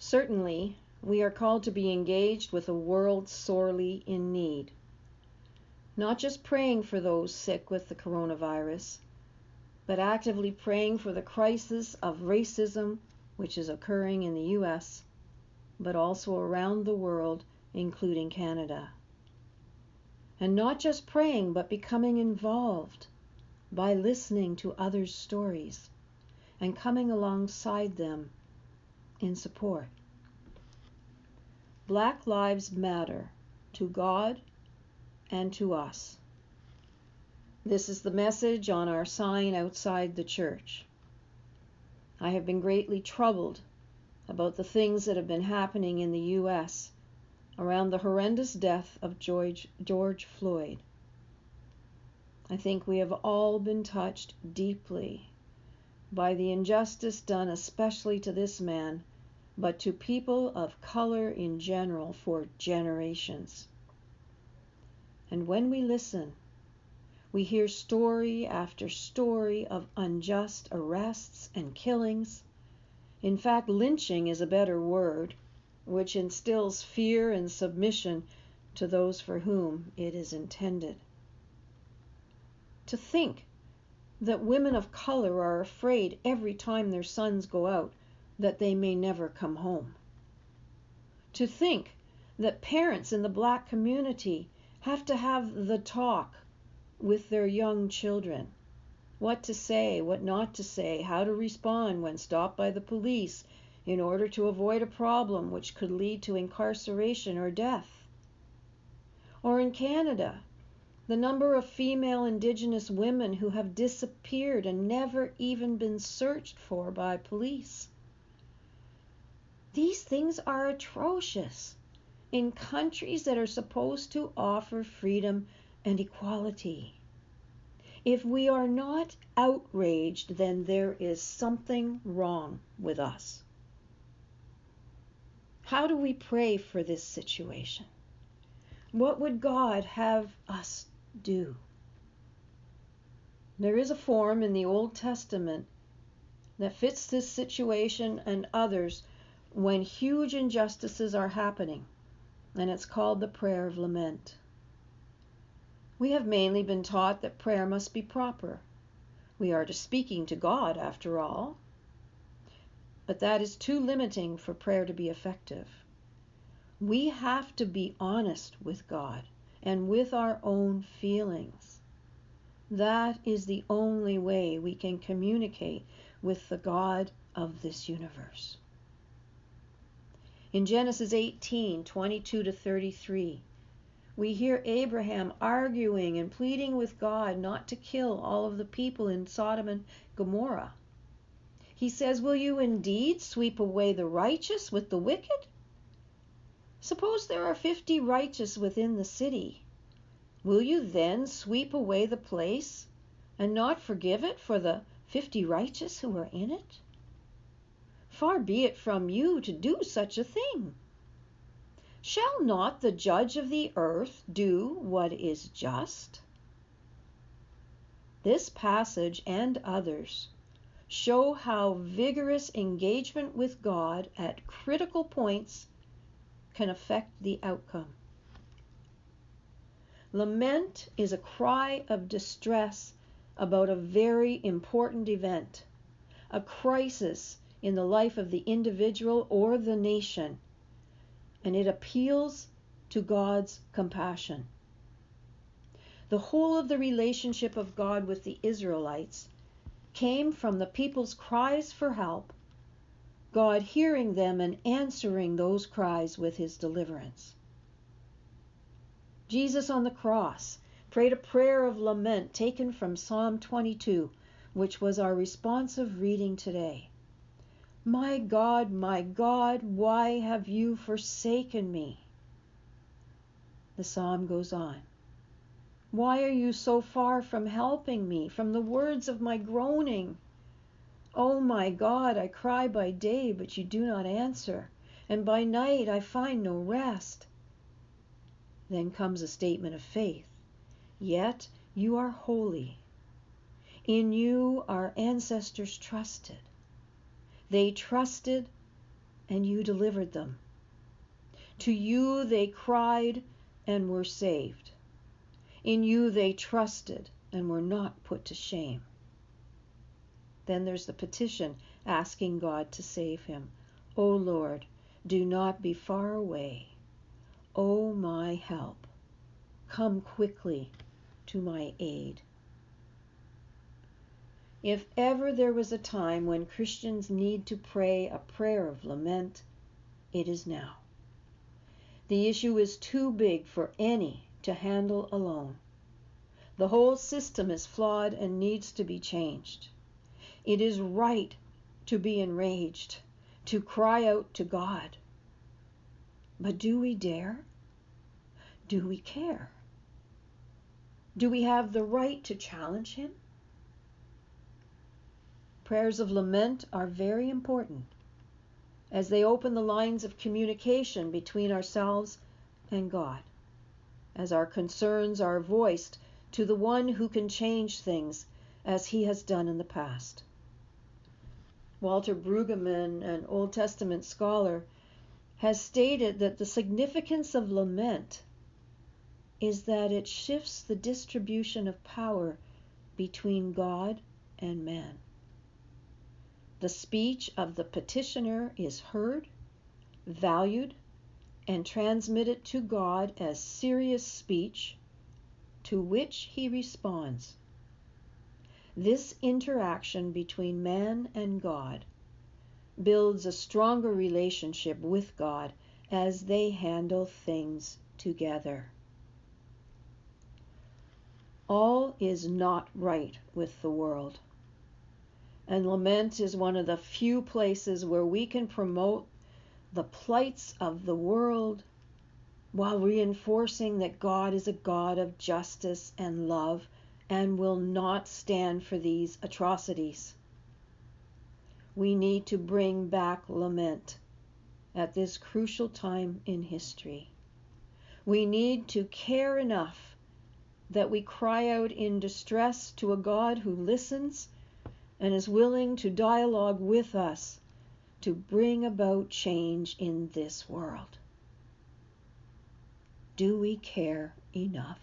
Certainly, we are called to be engaged with a world sorely in need. Not just praying for those sick with the coronavirus, but actively praying for the crisis of racism which is occurring in the U.S., but also around the world, including Canada. And not just praying, but becoming involved by listening to others' stories and coming alongside them in support. Black lives matter to God and to us. This is the message on our sign outside the church. I have been greatly troubled about the things that have been happening in the U.S. around the horrendous death of George Floyd. I think we have all been touched deeply by the injustice done especially to this man, but to people of color in general for generations. And when we listen, we hear story after story of unjust arrests and killings. In fact, lynching is a better word, which instills fear and submission to those for whom it is intended. To think that women of color are afraid every time their sons go out that they may never come home. To think that parents in the black community have to have the talk with their young children. What to say, what not to say, how to respond when stopped by the police in order to avoid a problem which could lead to incarceration or death. Or in Canada, the number of female Indigenous women who have disappeared and never even been searched for by police. These things are atrocious in countries that are supposed to offer freedom and equality. If we are not outraged, then there is something wrong with us. How do we pray for this situation? What would God have us do? There is a form in the Old Testament that fits this situation and others when huge injustices are happening, and it's called the prayer of lament. We have mainly been taught that prayer must be proper. We are speaking to God, after all. But that is too limiting for prayer to be effective. We have to be honest with God and with our own feelings. That is the only way we can communicate with the God of this universe. In Genesis 18:22-33, we hear Abraham arguing and pleading with God not to kill all of the people in Sodom and Gomorrah. He says, "Will you indeed sweep away the righteous with the wicked? Suppose there are 50 righteous within the city. Will you then sweep away the place and not forgive it for the 50 righteous who are in it? Far be it from you to do such a thing. Shall not the judge of the earth do what is just?" This passage and others show how vigorous engagement with God at critical points can affect the outcome. Lament is a cry of distress about a very important event, a crisis in the life of the individual or the nation, and it appeals to God's compassion. The whole of the relationship of God with the Israelites came from the people's cries for help, God hearing them and answering those cries with his deliverance. Jesus on the cross prayed a prayer of lament taken from Psalm 22, which was our responsive reading today. My God, why have you forsaken me?" The psalm goes on. "Why are you so far from helping me, from the words of my groaning? Oh my God, I cry by day, but you do not answer, and by night I find no rest." Then comes a statement of faith. "Yet you are holy. In you our ancestors trusted. They trusted and you delivered them. To you they cried and were saved. In you they trusted and were not put to shame. Then there's the petition asking God to save him. O Lord, do not be far away. O my help, come quickly to my aid. If ever there was a time when Christians need to pray a prayer of lament, it is now. The issue is too big for any to handle alone. The whole system is flawed and needs to be changed. It is right to be enraged, to cry out to God. But do we dare? Do we care? Do we have the right to challenge him? Prayers of lament are very important, as they open the lines of communication between ourselves and God, as our concerns are voiced to the one who can change things as he has done in the past. Walter Brueggemann, an Old Testament scholar, has stated that the significance of lament is that it shifts the distribution of power between God and man. The speech of the petitioner is heard, valued, and transmitted to God as serious speech, to which he responds. This interaction between man and God builds a stronger relationship with God as they handle things together. All is not right with the world, and lament is one of the few places where we can promote the plights of the world while reinforcing that God is a God of justice and love and will not stand for these atrocities. We need to bring back lament at this crucial time in history. We need to care enough that we cry out in distress to a God who listens and is willing to dialogue with us to bring about change in this world. Do we care enough?